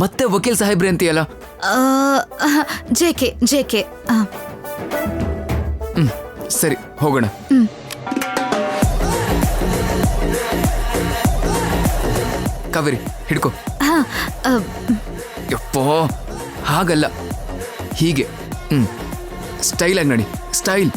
ಮತ್ತೆ ವಕೀಲ್ ಸಾಹೇಬ್ರೆ ಅಂತೀಯಲ್ಲ? JK JK. ಸರಿ ಹೋಗೋಣ. ಕಾವೇರಿ ಹಿಡ್ಕೋ. ಯಪ್ಪೋ ಹಾಗಲ್ಲ, ಹೀಗೆ. ಸ್ಟೈಲ್ ಆಗಿ ನಡಿ, ಸ್ಟೈಲ್.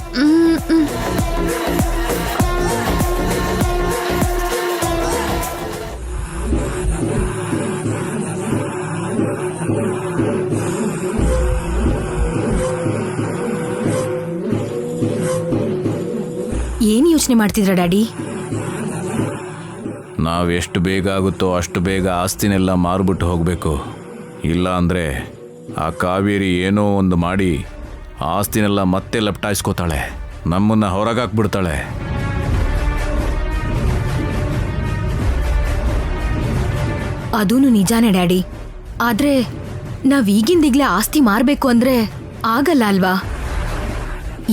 ಏನ್ ಯೋಚನೆ ಮಾಡ್ತಿದ್ರ ಡ್ಯಾಡಿ? ನಾವೆಷ್ಟು ಬೇಗ ಆಗುತ್ತೋ ಅಷ್ಟು ಬೇಗ ಆಸ್ತಿನೆಲ್ಲ ಮಾರ್ಬಿಟ್ಟು ಹೋಗಬೇಕು. ಇಲ್ಲ ಅಂದರೆ ಆ ಕಾವೇರಿ ಏನೋ ಒಂದು ಮಾಡಿ ಆಸ್ತಿನೆಲ್ಲ ಮತ್ತೆ ಲಪಟಾಯಿಸ್ಕೋತಾಳೆ, ನಮ್ಮನ್ನು ಹೊರಗಾಕ್ಬಿಡ್ತಾಳೆ. ಅದೂ ನಿಜಾನೇ ಡ್ಯಾಡಿ. ಆದ್ರೆ ನಾವ್ ಈಗಿಂದೀಗ್ಲೇ ಆಸ್ತಿ ಮಾರ್ಬೇಕು ಅಂದ್ರೆ ಆಗಲ್ಲ ಅಲ್ವಾ?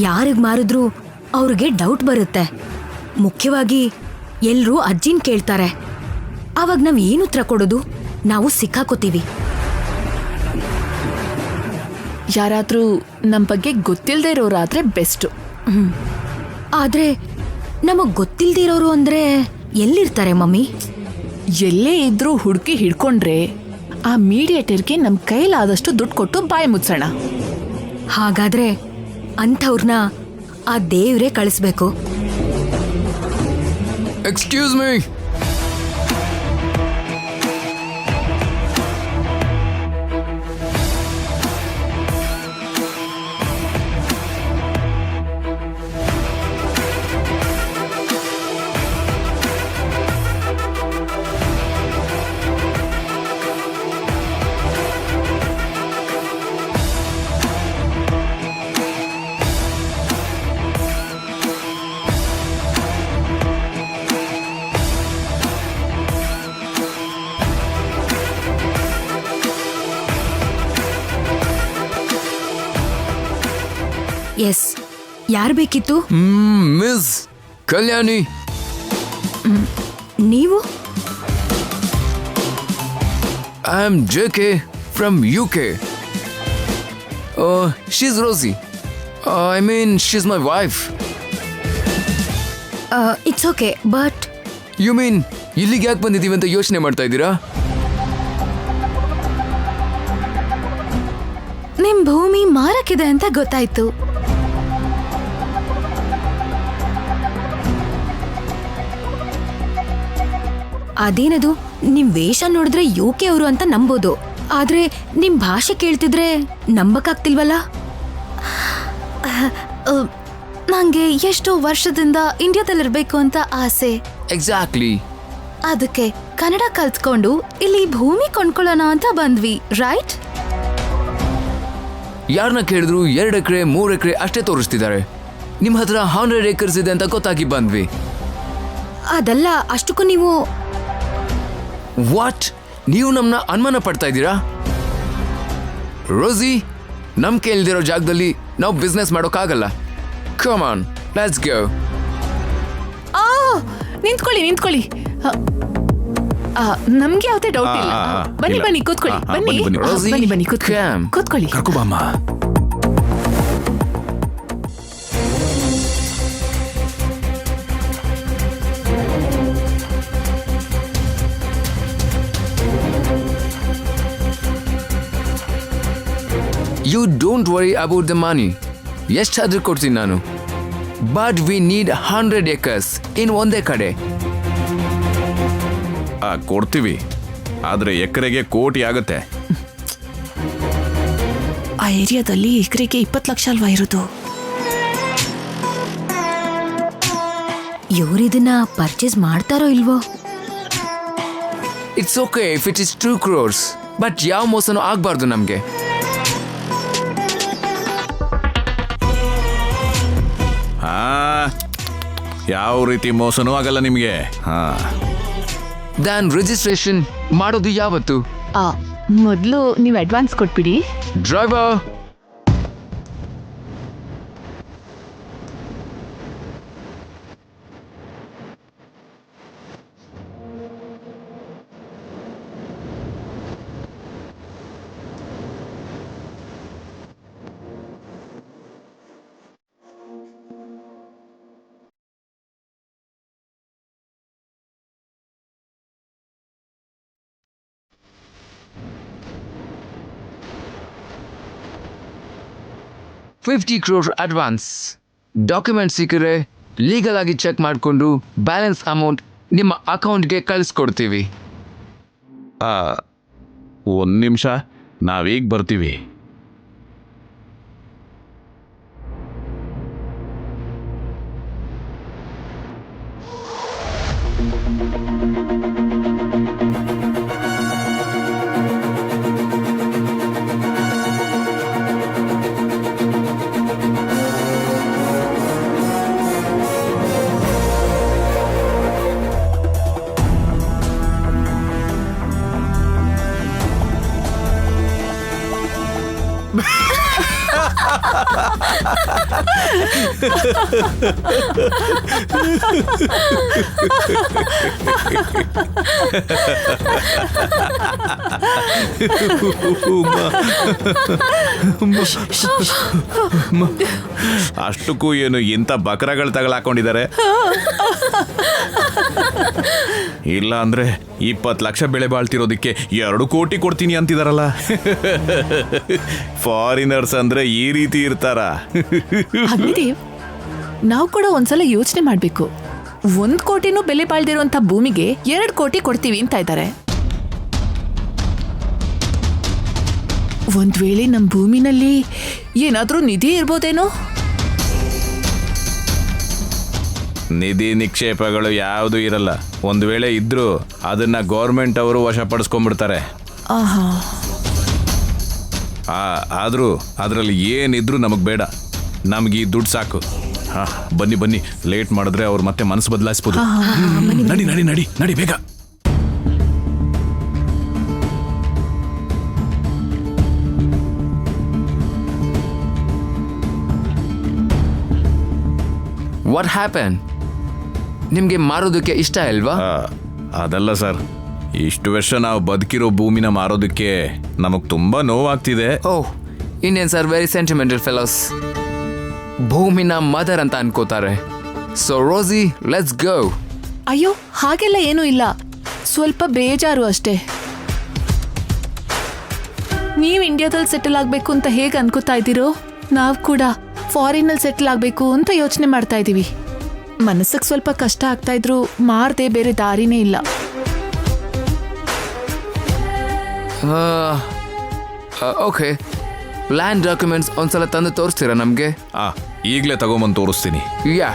ಯಾರಿಗ್ ಮಾರಿದ್ರು ಅವ್ರಿಗೆ ಡೌಟ್ ಬರುತ್ತೆ. ಮುಖ್ಯವಾಗಿ ಎಲ್ರೂ ಅಜ್ಜಿನ್ ಕೇಳ್ತಾರೆ. ಅವಾಗ ನಾವ್ ಏನು ಉತ್ತರ ಕೊಡೋದು? ನಾವು ಸಿಕ್ಕಾಕೋತೀವಿ. ಯಾರಾದ್ರೂ ನಮ್ ಬಗ್ಗೆ ಗೊತ್ತಿಲ್ಲದೆ ಇರೋರಾದ್ರೆ ಬೆಸ್ಟ್. ಆದ್ರೆ ನಮಗ್ ಗೊತ್ತಿಲ್ದೇ ಇರೋರು ಅಂದ್ರೆ ಎಲ್ಲಿರ್ತಾರೆ ಮಮ್ಮಿ? ಎಲ್ಲೇ ಇದ್ರೂ ಹುಡುಕಿ ಹಿಡ್ಕೊಂಡ್ರೆ ಆ ಮೀಡಿಯೇಟರ್ಗೆ ನಮ್ ಕೈಲಾದಷ್ಟು ದುಡ್ಡು ಕೊಟ್ಟು ಬಾಯಿ ಮುಚ್ಚೋಣ. ಹಾಗಾದ್ರೆ ಅಂಥವ್ರನ್ನ ಆ ದೇವ್ರೇ ಕಳಿಸ್ಬೇಕು. Excuse me. ಎಸ್, ಯಾರ್ ಬೇಕಿತ್ತು? ಮಿಸ್ ಕಲ್ಯಾಣಿ. ನೀವು? I am JK from UK. She's Rosie. I mean, she's my wife. It's okay, but You mean ಇಲ್ಲಿಗೆ ಯಾಕೆ ಬಂದಿದ್ದೀವಿ ಅಂತ ಯೋಚನೆ ಮಾಡ್ತಾ ಇದ್ದೀರಾ? ನಿಮ್ ಭೂಮಿ ಮಾರಕ್ಕಿದೆ ಅಂತ ಗೊತ್ತಾಯ್ತು. ಅದೇನದು, ನಿಮ್ ವೇಷ ನೋಡಿದ್ರೆ UK ಅವರು ಅಂತ ನಂಬೋದು. ಆದ್ರೆ ನಿಮ್ ಭಾಷೆ ಕೇಳ್ತಿದ್ರೆ ನಂಬಕ್ಕಾಗ್ತಿಲ್ವಲ್ಲ? ನಂಗೆ ಎಷ್ಟೋ ವರ್ಷದಿಂದ ಇಂಡಿಯಾದಲ್ಲಿರ್ಬೇಕು ಅಂತ ಆಸೆ. ಎಕ್ಸಾಕ್ಟ್ಲಿ. ಅದಕ್ಕೆ ಕನ್ನಡ ಕಲ್ತ್ಕೊಂಡು ಇಲ್ಲಿ ಭೂಮಿ ಕೊಂಡ್ಕೊಳ್ಳೋಣ ಅಂತ ಬಂದ್ವಿ, ರೈಟ್? ಯಾರನ್ನ ಕೇಳಿದ್ರು 2 ಎಕರೆ 3 ಎಕರೆ ಅಷ್ಟೇ ತೋರಿಸ್ತಿದ್ದಾರೆ. ನಿಮ್ಮ ಹತ್ರ 100 acres ಇದೆ ಅಂತ ಗೊತ್ತಾಗಿ ಬಂದ್ವಿ. ಅದಲ್ಲ, ಅಷ್ಟಕ್ಕೂ ನೀವು ವಾಟ್? ನೀವು ನಮ್ಮನ್ನ ಅನುಮಾನ ಪಡ್ತಾ ಇದ್ದೀರಾ? ರೋಸಿ, ನಮ್ ಕೇಳ್ದಿರೋ ಜಾಗದಲ್ಲಿ ನಾವು ಬಿಸ್ನೆಸ್ ಮಾಡೋಕ್ಕಾಗಲ್ಲ. Come on, let's go. ನಿಂತ್ಕೊಳ್ಳಿ ನಿಂತ್ಕೊಳ್ಳಿ. ನಮ್ಗೆ ಯಾವ್ದೇ ಡೌಟ್ ಇಲ್ಲ. ಬನ್ನಿ ಇಲ್ಲ. ಬನ್ನಿ ಕೂತ್ಕೊಳ್ಳಿ. ಬನ್ನಿ Rosie, ಬನ್ನಿ ಬನ್ನಿ ಕೂತ್ಕೊಳ್ಳಿ. come. ಕೂತ್ಕೊಳ್ಳಿ. ಕರ್ಕೊಬಮ್ಮ. You don't worry about the money. ಎಷ್ಟಾದ್ರೂ ಕೊಡ್ತೀನಿ ನಾನು. ಬಟ್ ವಿ ನೀಡ್ 100 acres ಇನ್ ಒಂದೇ ಕಡೆ. ಕೊಡ್ತೀವಿ, ಆದ್ರೆ ಎಕರೆಗೆ ಕೋಟಿ ಆಗತ್ತೆ. ಆ ಏರಿಯಾದಲ್ಲಿ ಎಕರೆಗೆ 20 ಲಕ್ಷ ಅಲ್ವಾ ಇರೋದು? ಇವರಿದನ್ನ ಪರ್ಚೇಸ್ ಮಾಡ್ತಾರೋ ಇಲ್ವೋ? It's okay if it is 2 crores. But ಯಾವ ಮೋಸನೂ ಆಗ್ಬಾರ್ದು ನಮ್ಗೆ. ಯಾವ ರೀತಿ ಮೋಸನೂ ಆಗಲ್ಲ ನಿಮಗೆ. ದಾನ್ ರಿಜಿಸ್ಟ್ರೇಷನ್ ಮಾಡೋದು ಯಾವತ್ತು? ಮೊದಲು ನೀವು ಅಡ್ವಾನ್ಸ್ ಕೊಟ್ಬಿಡಿ. Driver, 50 crore advance. ಡಾಕ್ಯುಮೆಂಟ್ ಸಿಕ್ಕರೆ ಲೀಗಲ್ ಆಗಿ ಚೆಕ್ ಮಾಡಿಕೊಂಡು ಬ್ಯಾಲೆನ್ಸ್ ಅಮೌಂಟ್ ನಿಮ್ಮ ಅಕೌಂಟ್ಗೆ ಕಳಿಸ್ಕೊಡ್ತೀವಿ. ಒಂದು ನಿಮಿಷ, ನಾವೀಗ ಬರ್ತೀವಿ. ಅಷ್ಟಕ್ಕೂ ಏನು ಇಂಥ ಬಕರಗಳು ತಗಲಾಕೊಂಡಿದ್ದಾರೆ? ಇಲ್ಲ ಅಂದ್ರೆ 20 ಲಕ್ಷ ಬೆಳೆ ಬಾಳ್ತಿರೋದಕ್ಕೆ 2 ಕೋಟಿ ಕೊಡ್ತೀನಿ ಅಂತಿದಾರಲ್ಲ. ಫಾರಿನರ್ಸ್ ಅಂದ್ರೆ ಈ ರೀತಿ ಇರ್ತಾರ? ಅಗ್ನಿದೇವ್, ನಾವು ಕೂಡ ಒಂದ್ಸಲ ಯೋಚನೆ ಮಾಡ್ಬೇಕು. 1 ಕೋಟಿನೂ ಬೆಲೆ ಬಾಳ್ದಿರುವಂತ ಭೂಮಿಗೆ 2 ಕೋಟಿ ಕೊಡ್ತೀವಿ ಅಂತ ಇದ್ದಾರೆ. ಒಂದ್ ವೇಳೆ ನಮ್ಮ ಭೂಮಿನಲ್ಲಿ ಏನಾದ್ರೂ ನಿಧಿ ಇರ್ಬೋದೇನೋ? ನಿಧಿ ನಿಕ್ಷೇಪಗಳು ಯಾವುದು ಇರಲ್ಲ. ಒಂದು ವೇಳೆ ಇದ್ರೂ ಅದನ್ನ ಗೌರ್ಮೆಂಟ್ ಅವರು ವಶಪಡಿಸ್ಕೊಂಡ್ಬಿಡ್ತಾರೆ. ಆಹಾ, ಆದರೂ ಅದರಲ್ಲಿ ಏನಿದ್ರು ನಮಗೆ ಬೇಡ, ನಮಗೆ ಈ ದುಡ್ಡು ಸಾಕು. ಬನ್ನಿ ಬನ್ನಿ, ಲೇಟ್ ಮಾಡಿದ್ರೆ ಅವ್ರು ಮತ್ತೆ ಮನಸ್ಸು ಬದಲಾಯಿಸ್ಬೋದು. ನಡಿ ನಡಿ ನಡಿ ನಡಿ ಬೇಗ. What happen? ನಿಮಗೆ ಮಾರೋದಕ್ಕೆ ಇಷ್ಟ ಇಲ್ವಾ? ಅದಲ್ಲ ಸರ್, ಇಷ್ಟು ವರ್ಷ ನಾವು ಬದುಕಿರೋ ಭೂಮಿನ ಮಾರೋದಕ್ಕೆ ನಮಗೆ ತುಂಬಾ ನೋವಾಗ್ತಿದೆ. Oh, Indians are very sentimental fellows. ಭೂಮಿನ ಮದರ್ ಅಂತ ಅನ್ಕೋತಾರೆ. So Rosie, let's go. ಅಯ್ಯೋ, ಹಾಗೆಲ್ಲ ಏನೂ ಇಲ್ಲ, ಸ್ವಲ್ಪ ಬೇಜಾರು ಅಷ್ಟೇ. ನೀವು ಇಂಡಿಯಾದಲ್ಲಿ ಸೆಟಲ್ ಆಗಬೇಕು ಅಂತ ಹೇಗೆ ಅನ್ಕೋತಾ ಇದ್ದೀರೋ, ನಾವು ಕೂಡ ಫಾರಿನಲ್ಲಿ ಸೆಟಲ್ ಆಗಬೇಕು ಅಂತ ಯೋಚನೆ ಮಾಡ್ತಾ ಇದ್ದೀವಿ. ಮನಸ್ಸಿಗೆ ಸ್ವಲ್ಪ ಕಷ್ಟ ಆಗ್ತಾ ಇದ್ರು ಮಾರದೆ ಬೇರೆ ದಾರಿನೇ ಇಲ್ಲ. ಓಕೆ, ಲ್ಯಾಂಡ್ ಡಾಕ್ಯುಮೆಂಟ್ಸ್ ಒಂದ್ಸಲ ತಂದು ತೋರಿಸ್ತೀರಾ ನಮಗೆ? ಈಗಲೇ ತಗೊಂಬಂದು ತೋರಿಸ್ತೀನಿ. ಯಾ.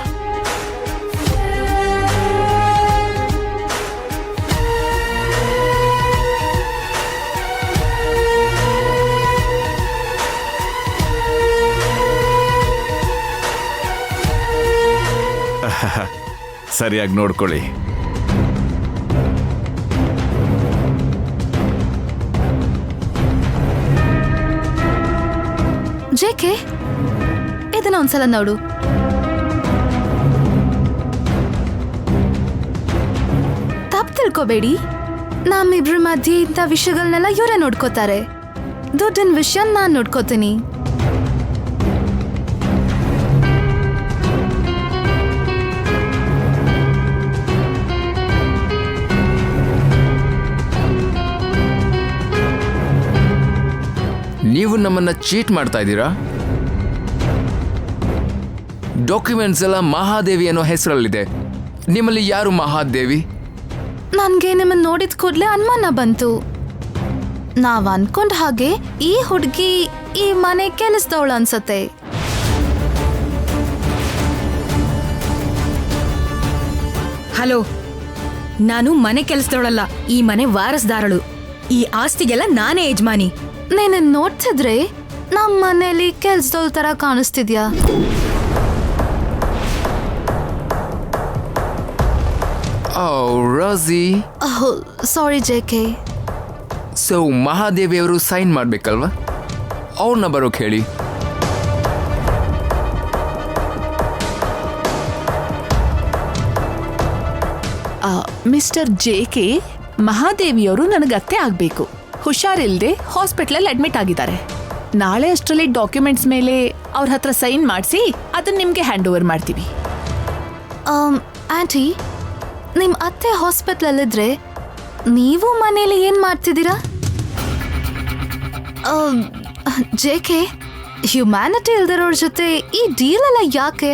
ಸರಿಯಾಗಿ ನೋಡ್ಕೊಳ್ಳಿ. ಜೆಕೆ, ಇದನ್ನ ಒಂದ್ಸಲ ನೋಡು. ತಪ್ಪು ತಿಳ್ಕೊಬೇಡಿ, ನಮ್ಮಿಬ್ರ ಮಧ್ಯೆ ಇಂಥ ವಿಷಯಗಳನ್ನೆಲ್ಲ ಇವರೇ ನೋಡ್ಕೋತಾರೆ. ದುಡ್ಡಿನ ವಿಷಯ ನಾನು ನೋಡ್ಕೋತೀನಿ. ನೀವು ನಮ್ಮನ್ನ ಚೀಟ್ ಮಾಡ್ತಾ ಇದ್ದೀರಾ? ಡಾಕ್ಯುಮೆಂಟ್ಸ್ ಎಲ್ಲ ಮಹಾದೇವಿ ಅನ್ನೋ ಹೆಸರಲ್ಲಿದೆ. ನಿಮ್ಮಲ್ಲಿ ಯಾರು ಮಹಾದೇವಿ? ನನ್ಗೆ ನಿಮ್ಮನ್ನ ನೋಡಿದ ಕೂಡಲೇ ಅನುಮಾನ ಬಂತು. ನಾವ್ ಅನ್ಕೊಂಡ ಹಾಗೆ ಈ ಹುಡುಗಿ ಈ ಮನೆ ಕೆಲಸದವಳು ಅನ್ಸತ್ತೆ. ಹಲೋ, ನಾನು ಮನೆ ಕೆಲಸದವಳಲ್ಲ, ಈ ಮನೆ ವಾರಸ್ದಾರಳು. ಈ ಆಸ್ತಿಗೆಲ್ಲ ನಾನೇ ಯಜಮಾನಿ. ನೀನು ನೋಡ್ತಿದ್ರೆ ನಮ್ಮ ಮನೇಲಿ ಕೆಲ್ಸದವಳ ತರ ಕಾಣಿಸ್ತಿದ್ಯಾ? ರೋಸಿ, ಸಾರಿ ಜೆಕೆ. ಸೊ ಮಹಾದೇವಿ ಅವರು ಸೈನ್ ಮಾಡ್ಬೇಕಲ್ವಾ? ಅವ್ರನ್ನ ಬರೋಕ್ ಹೇಳಿ. ಮಿಸ್ಟರ್ ಜೆ.ಕೆ, ಮಹಾದೇವಿಯವರು ನನಗೆ ಅತ್ತೆ ಆಗಬೇಕು. ಹುಷಾರಿಲ್ಲದೆ ಹಾಸ್ಪಿಟ್ಲಲ್ಲಿ ಅಡ್ಮಿಟ್ ಆಗಿದ್ದಾರೆ. ನಾಳೆ ಅಷ್ಟರಲ್ಲಿ ಡಾಕ್ಯುಮೆಂಟ್ಸ್ ಮೇಲೆ ಅವ್ರ ಹತ್ರ ಸೈನ್ ಮಾಡಿಸಿ ಅದನ್ನ ನಿಮಗೆ ಹ್ಯಾಂಡ್ ಓವರ್ ಮಾಡ್ತೀವಿ. ಆಂಟಿ, ನಿಮ್ಮ ಅತ್ತೆ ಹಾಸ್ಪಿಟ್ಲಲ್ಲಿದ್ರೆ ನೀವು ಮನೇಲಿ ಏನು ಮಾಡ್ತಿದ್ದೀರಾ? ಜೆ.ಕೆ, ಹ್ಯುಮ್ಯಾನಿಟಿ ಇಲ್ದಿರೋರ್ ಜೊತೆ ಈ ಡೀಲ್ ಎಲ್ಲ ಯಾಕೆ?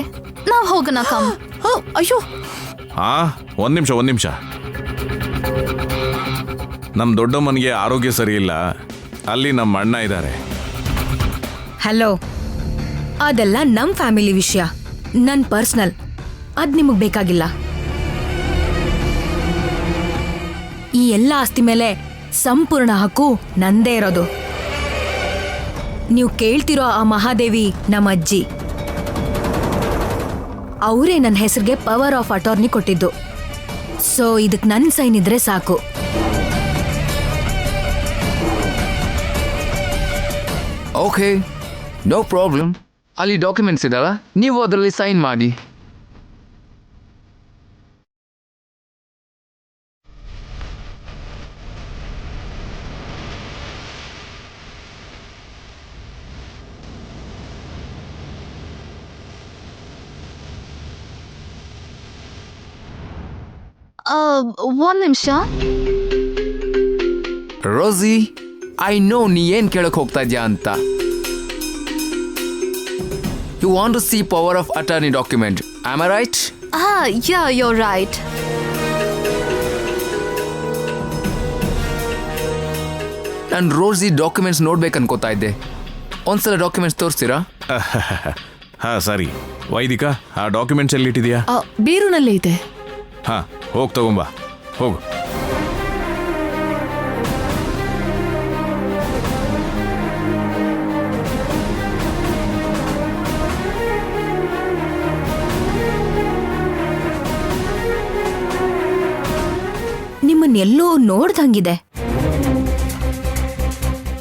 ನಾವ್ ಹೋಗೋಣ ಕಮ್. ಅಯ್ಯೋ, ಒಂದು ನಿಮಿಷ. ನಮ್ಮ ದೊಡ್ಡಮ್ಮನಿಗೆ ಆರೋಗ್ಯ ಸರಿ ಇಲ್ಲ, ಅಲ್ಲಿ ನಮ್ಮ ಅಣ್ಣ ಇದ್ದಾರೆ. ಹಲೋ, ಅದೆಲ್ಲ ನಮ್ ಫ್ಯಾಮಿಲಿ ವಿಷಯ, ನನ್ ಪರ್ಸನಲ್. ಅದ್ ನಿಮಗ್ ಬೇಕಾಗಿಲ್ಲ. ಈ ಎಲ್ಲ ಆಸ್ತಿ ಮೇಲೆ ಸಂಪೂರ್ಣ ಹಕ್ಕು ನಂದೇ ಇರೋದು. ನೀವು ಕೇಳ್ತಿರೋ ಆ ಮಹಾದೇವಿ ನಮ್ಮ ಅಜ್ಜಿ. ಅವರೇ ನನ್ನ ಹೆಸರಿಗೆ ಪವರ್ ಆಫ್ ಅಟಾರ್ನಿ ಕೊಟ್ಟಿದ್ದು. ಸೊ ಇದಕ್ ನನ್ನ ಸೈನ್ ಇದ್ರೆ ಸಾಕು. Okay, no problem. ಅಲ್ಲಿ ಡಾಕ್ಯುಮೆಂಟ್ಸ್ ಇದಾವ, ನೀವು ಅದರಲ್ಲಿ ಸೈನ್ ಮಾಡಿ. ಒಂದ್ ನಿಮಿಷ. ರೋಸಿ, ಐ ನೋ ನೀ ಏನ್ ಕೇಳಕ್ ಹೋಗ್ತಾ ಇದ್ಯಾ ಅಂತ. You want to see power of attorney document, am I right? Yeah, you're right. ನಾನು ರೋಸಿ ಡಾಕ್ಯುಮೆಂಟ್ಸ್ ನೋಡ್ಬೇಕು ಅನ್ಕೋತಾ ಇದ್ದೆ. ಒಂದ್ಸಲ ಡಾಕ್ಯುಮೆಂಟ್ಸ್ ತೋರಿಸ್ತೀರಾ? ಸರಿ. ವೈದಿಕ, ಆ ಡಾಕ್ಯುಮೆಂಟ್ಸ್ ಎಲ್ಲಿ ಇಟ್ಟಿದ್ಯಾ? ಬೀರುನಲ್ಲೇ ಇದೆ. ಹೋಗಿ ತಗೊಂಬಾ, ಹೋಗು. ನಿಮ್ಮನ್ನೆಲ್ಲೋ ನೋಡ್ದಂಗಿದೆ.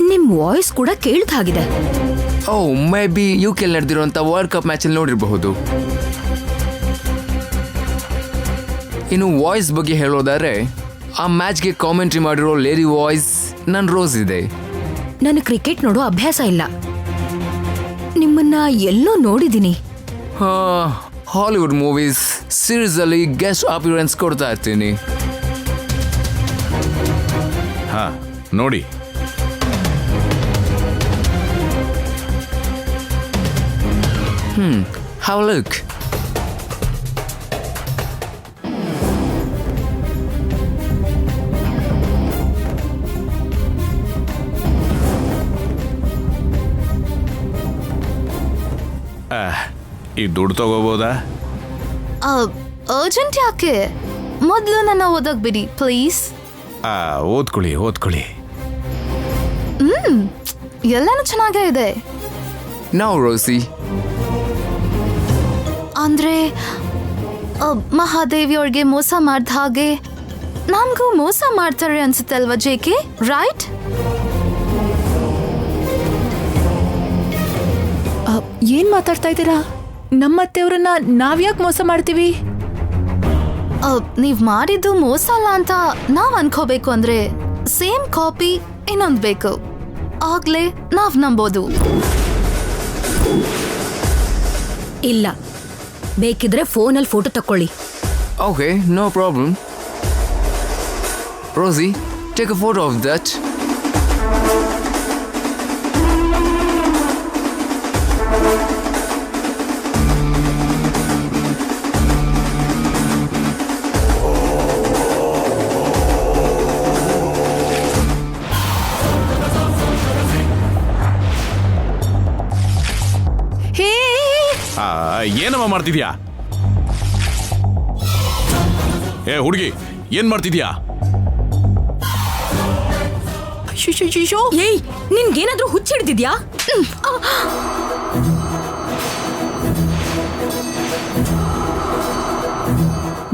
ನಿಮ್ ವಾಯ್ಸ್ ಕೂಡ ಕೇಳ್ದಾಗಿದೆ. ಓ, ಮೇ ಬಿ UK ನಡೆದಿರುವಂತ ವರ್ಲ್ಡ್ ಕಪ್ ಮ್ಯಾಚ್ ಅಲ್ಲಿ ನೋಡಿರಬಹುದು. ಇನ್ನು ವಾಯ್ಸ್ ಬಗ್ಗೆ ಹೇಳೋದಾದ್ರೆ, ಆ ಮ್ಯಾಚ್ಗೆ ಕಾಮೆಂಟ್ರಿ ಮಾಡಿರೋ ಲೇಡಿ ವಾಯ್ಸ್ ನನ್ನ ರೋಸ್ ಇದೆ. ನನಗೆ ಕ್ರಿಕೆಟ್ ನೋಡೋ ಅಭ್ಯಾಸ ಇಲ್ಲ. ನಿಮ್ಮನ್ನ ಎಲ್ಲೋ ನೋಡಿದ್ದೀನಿ. ಹಾಲಿವುಡ್ ಮೂವೀಸ್, ಸೀರೀಸ್ ಅಲ್ಲಿ ಗೆಸ್ಟ್ ಅಪಿಯರೆನ್ಸ್ ಕೊಡ್ತಾ ಇರ್ತೀನಿ. ನೋಡಿ. Have a look. ಈ ದುಡ್ಡು ತಗೋಬೋದಾ? ಅರ್ಜೆಂಟ್ ಯಾಕೆ? ಮೊದಲು ನನ್ನ ಓದಕ್ ಬಿಡಿ ಪ್ಲೀಸ್. ಓದ್ಕೊಳ್ಳಿ. ಎಲ್ಲಾನು ಚೆನ್ನಾಗೇ ಇದೆ. Now, Rosie. ಅಂದ್ರೆ ಮಹಾದೇವಿ ಅವ್ರಿಗೆ ಮೋಸ ಮಾಡ್ದ ಹಾಗೆ ನಮ್ಗೂ ಮೋಸ ಮಾಡ್ತಾರೆ ಅನ್ಸುತ್ತೆ ಅಲ್ವಾ ಜೇಕೆ, ರೈಟ್? ಏನ್ ಮಾತಾಡ್ತಾ ಇದ್ದೀರಾ? ನಮ್ಮತ್ತೆಯವ್ರನ್ನ ನಾವ್ಯಾಕೆ ಮೋಸ ಮಾಡ್ತೀವಿ? ನೀವ್ ಮಾಡಿದ್ದು ಮೋಸ ಅಲ್ಲ ಅಂತ ನಾವ್ ಅನ್ಕೋಬೇಕು ಅಂದ್ರೆ ಸೇಮ್ ಕಾಪಿ ಇನ್ನೊಂದ್ ಬೇಕು, ಆಗ್ಲೇ ನಾವ್ ನಂಬೋದು. ಇಲ್ಲ, ಬೇಕಿದ್ರೆ ಫೋನಲ್ಲಿ photo ತಕೊಳ್ಳಿ. Okay, no problem. Rosie, take a photo of that. ಏನಮ್ಮ ಮಾಡ್ತಿದ್ಯಾ? ಹುಡುಗಿ, ಏನ್ ಮಾಡ್ತಿದ್ಯಾ? ಏಯ್, ನಿನ್ಗೇನಾದ್ರೂ ಹುಚ್ಚಿಡ್ದಿದ್ಯಾ?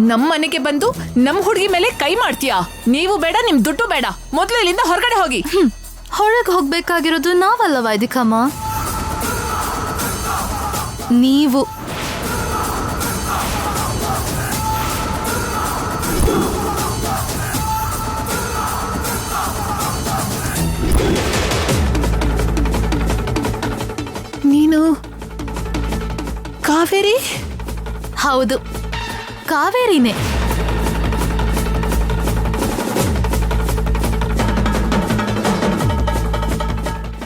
ನಮ್ ಮನೆಗೆ ಬಂದು ನಮ್ ಹುಡುಗಿ ಮೇಲೆ ಕೈ ಮಾಡ್ತೀಯಾ? ನೀವು ಬೇಡ, ನಿಮ್ ದುಡ್ಡು ಬೇಡ. ಮೊದ್ಲು ಇಲ್ಲಿಂದ ಹೊರಗಡೆ ಹೋಗಿ. ಹೊರಗೆ ಹೋಗ್ಬೇಕಾಗಿರೋದು ನಾವಲ್ಲ ವೈದಿಕಮ್ಮ, ನೀವು. ನೀನು ಕಾವೇರಿ? ಹೌದು, ಕಾವೇರಿನೇ.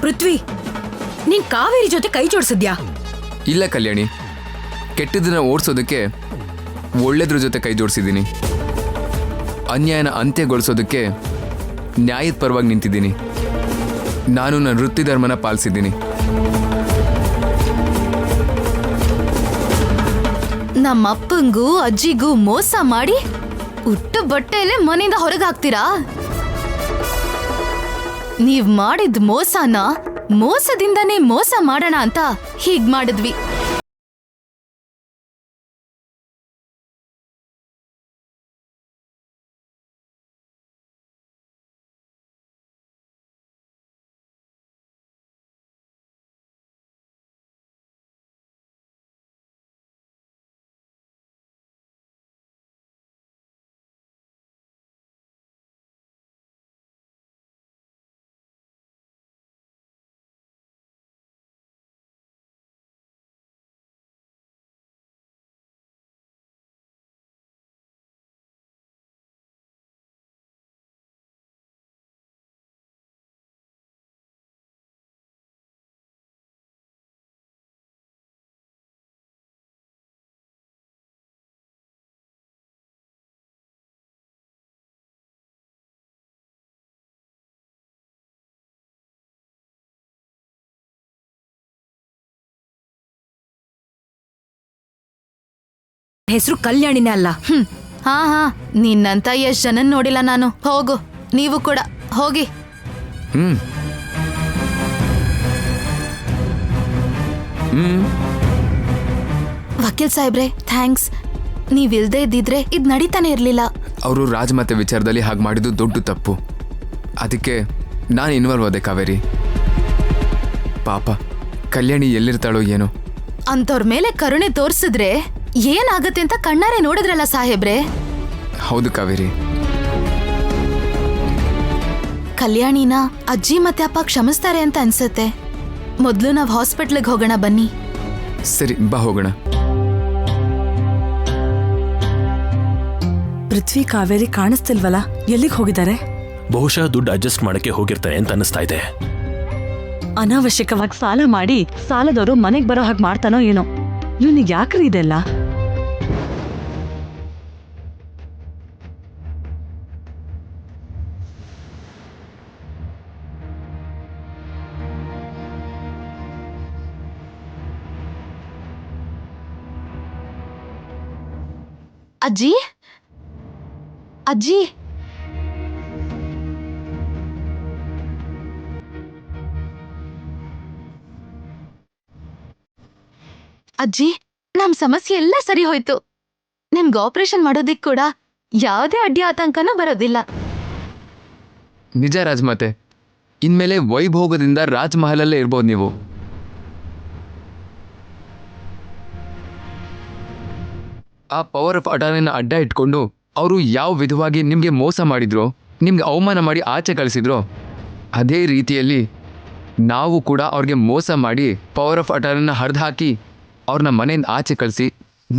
ಪೃಥ್ವಿ, ನೀನ್ ಕಾವೇರಿ ಜೊತೆ ಕೈ ಜೋಡಿಸಿದ್ಯಾ? ಇಲ್ಲ ಕಲ್ಯಾಣಿ, ಕೆಟ್ಟದನ್ನ ಓಡಿಸೋದಕ್ಕೆ ಒಳ್ಳೆದ್ರ ಜೊತೆ ಕೈ ಜೋಡಿಸಿದ್ದೀನಿ. ಅನ್ಯಾಯನ ಅಂತ್ಯಗೊಳಿಸೋದಕ್ಕೆ ನ್ಯಾಯದ ಪರವಾಗಿ ನಿಂತಿದ್ದೀನಿ. ನಾನು ನನ್ನ ವೃತ್ತಿ ಧರ್ಮನ ಪಾಲಿಸಿದ್ದೀನಿ. ನಮ್ಮಪ್ಪಂಗೂ ಅಜ್ಜಿಗೂ ಮೋಸ ಮಾಡಿ ಉಟ್ಟು ಬಟ್ಟೆಯಲ್ಲೇ ಮನೆಯಿಂದ ಹೊರಗೆ ಹಾಕ್ತೀರಾ? ನೀವ್ ಮಾಡಿದ ಮೋಸದಿಂದನೇ ಮೋಸ ಮಾಡೋಣ ಅಂತ ಹೀಗ್ ಮಾಡಿದ್ವಿ. ಹೆಸರು ಕಲ್ಯಾಣಿನೇ ಅಲ್ಲ. ಹಾ, ನಿನ್ನಂತ ಎಷ್ಟ್ ಜನನ್ ನೋಡಿಲ್ಲ ನಾನು. ಹೋಗು, ನೀವು ಕೂಡ ಹೋಗಿ. ವಕೀಲ್ ಸಾಹೇಬ್ರೆ, ಥ್ಯಾಂಕ್ಸ್. ನೀವಿಲ್ದೇ ಇದ್ದಿದ್ರೆ ಇದ್ ನಡೀತಾನೆ ಇರ್ಲಿಲ್ಲ. ಅವರು ರಾಜಮಾತೆ ವಿಚಾರದಲ್ಲಿ ಹಾಗೆ ಮಾಡಿದ್ದು ದೊಡ್ಡ ತಪ್ಪು. ಅದಕ್ಕೆ ನಾನು ಇನ್ವಾಲ್ವ್ ಆದೆ ಕಾವೇರಿ. ಪಾಪ ಕಲ್ಯಾಣಿ ಎಲ್ಲಿರ್ತಾಳೋ ಏನೋ. ಅಂತವ್ರ ಮೇಲೆ ಕರುಣೆ ತೋರ್ಸಿದ್ರೆ ಏನಾಗತ್ತೆ ಅಂತ ಕಣ್ಣಾರೆ ನೋಡಿದ್ರಲ್ಲ ಸಾಹೇಬ್ರೆ. ಹೌದು ಕಾವೇರಿ. ಕಲ್ಯಾಣಿನ ಅಜ್ಜಿ ಮತ್ತೆ ಅಪ್ಪ ಕ್ಷಮಿಸ್ತಾರೆ ಅಂತ ಅನ್ಸುತ್ತೆ. ಮೊದ್ಲು ನಾವ್ ಹಾಸ್ಪಿಟ್ಲಿಗೆ ಹೋಗೋಣ ಬನ್ನಿ. ಸರಿ, ಬಾ ಹೋಗೋಣ. ಪೃಥ್ವಿ ಕಾವೇರಿ ಕಾಣಿಸ್ತಿಲ್ವಲ್ಲ, ಎಲ್ಲಿಗೆ ಹೋಗಿದ್ದಾರೆ? ಬಹುಶಃ ದುಡ್ಡು ಅಡ್ಜಸ್ಟ್ ಮಾಡಕ್ಕೆ ಹೋಗಿರ್ತಾರೆ ಅಂತ ಅನಿಸ್ತಾ ಇದೆ. ಅನಾವಶ್ಯಕವಾಗಿ ಸಾಲ ಮಾಡಿ ಸಾಲದವರು ಮನೆಗೆ ಬರೋ ಹಾಗೆ ಮಾಡ್ತಾನೋ ಏನೋ. ಇವನಿಗೆ ಯಾಕ್ರಿ ಇದೆಲ್ಲ? ಅಜ್ಜಿ, ಅಜ್ಜಿ, ಅಜ್ಜಿ, ನಮ್ ಸಮಸ್ಯೆ ಎಲ್ಲ ಸರಿ ಹೋಯ್ತು. ನಿಮ್ಗೆ ಆಪರೇಷನ್ ಮಾಡೋದಿಕ್ ಕೂಡ ಯಾವುದೇ ಅಡ್ಡಿ ಆತಂಕನೂ ಬರೋದಿಲ್ಲ. ನಿಜ ರಾಜಮಾತೆ, ಇನ್ಮೇಲೆ ವೈಭೋಗದಿಂದ ರಾಜಮಹಲಲ್ಲೇ ಇರ್ಬೋದು ನೀವು. ಆ ಪವರ್ ಆಫ್ ಅಟಾರ್ನಿನ ಅಡ್ಡ ಇಟ್ಕೊಂಡು ಅವರು ಯಾವ ವಿಧವಾಗಿ ನಿಮಗೆ ಮೋಸ ಮಾಡಿದ್ರೋ, ನಿಮ್ಗೆ ಅವಮಾನ ಮಾಡಿ ಆಚೆ ಕಳಿಸಿದ್ರೋ, ಅದೇ ರೀತಿಯಲ್ಲಿ ನಾವು ಕೂಡ ಅವ್ರಿಗೆ ಮೋಸ ಮಾಡಿ ಪವರ್ ಆಫ್ ಅಟಾರ್ನಿನ ಹರಿದು ಹಾಕಿ ಅವ್ರನ್ನ ಮನೆಯಿಂದ ಆಚೆ ಕಳಿಸಿ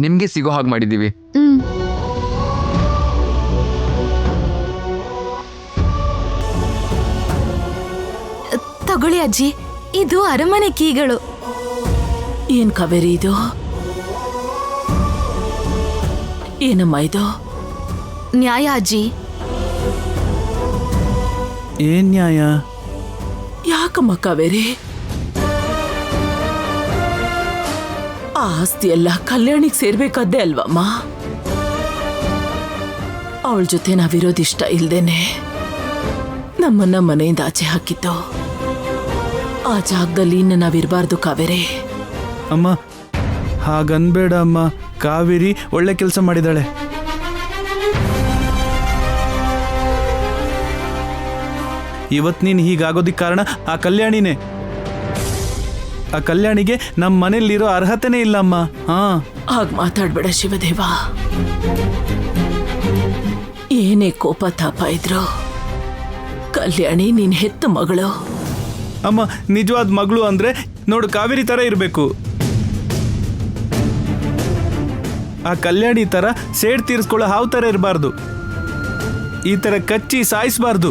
ನಿಮಗೆ ಸಿಗೋ ಹಾಗೆ ಮಾಡಿದ್ದೀವಿ. ತಗೊಳ್ಳಿ ಅಜ್ಜಿ, ಇದು ಅರಮನೆ ಕೀಗಳು. ಏನ್ ಕಾವೇರಿ ಇದು? ಏನಮ್ಮ ಇದು? ನ್ಯಾಯ ಅಜ್ಜಿ. ಏನ್ ನ್ಯಾಯ? ಯಾಕಮ್ಮ ಕಾವೇರಿ? ಆ ಆಸ್ತಿ ಎಲ್ಲ ಕಲ್ಯಾಣಿಗೆ ಸೇರ್ಬೇಕಾದ್ದೇ ಅಲ್ವಮ್ಮ? ಅವಳ ಜೊತೆ ನಾವಿರೋದಿಷ್ಟ ಇಲ್ದೇನೆ ನಮ್ಮನ್ನ ಮನೆಯಿಂದ ಆಚೆ ಹಾಕಿತ್ತು. ಆ ಜಾಗದಲ್ಲಿ ಇನ್ನು ನಾವಿರಬಾರ್ದು ಕಾವೇರಿ. ಅಮ್ಮ ಹಾಗನ್ಬೇಡ ಅಮ್ಮ. ಕಾವೇರಿ ಒಳ್ಳೆ ಕೆಲಸ ಮಾಡಿದಾಳೆ. ಇವತ್ತು ನೀನು ಹೀಗಾಗೋದಿಕ್ಕೆ ಕಾರಣ ಆ ಕಲ್ಯಾಣಿನೇ. ಆ ಕಲ್ಯಾಣಿಗೆ ನಮ್ಮ ಮನೇಲಿರೋ ಅರ್ಹತೆನೇ ಇಲ್ಲಮ್ಮ. ಹಾಗೆ ಮಾತಾಡ್ಬೇಡ ಶಿವದೇವ. ಏನೇ ಕೋಪ ತಾಪ ಇದ್ರು ಕಲ್ಯಾಣಿ ನೀನ್ ಹೆತ್ತ ಮಗಳು. ಅಮ್ಮ ನಿಜವಾದ ಮಗಳು ಅಂದ್ರೆ ನೋಡು ಕಾವೇರಿ ತರ ಇರಬೇಕು. ಆ ಕಲ್ಯಾಣಿ ತರ ಸೇಡ್ ತೀರಿಸ್ಕೊಳ್ಳೋ ಹಾವು ತರ ಇರಬಾರ್ದು. ಈ ತರ ಕಚ್ಚಿ ಸಾಯಿಸಬಾರ್ದು.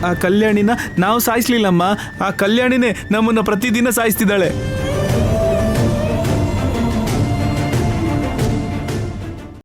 ಆ ಕಲ್ಯಾಣಿನ ನಾವು ಸಾಯಿಸ್ಲಿಲ್ಲಮ್ಮ, ಆ ಕಲ್ಯಾಣಿನೇ ನಮ್ಮನ್ನ ಪ್ರತಿದಿನ ಸಾಯಿಸ್ತಿದ್ದಾಳೆ.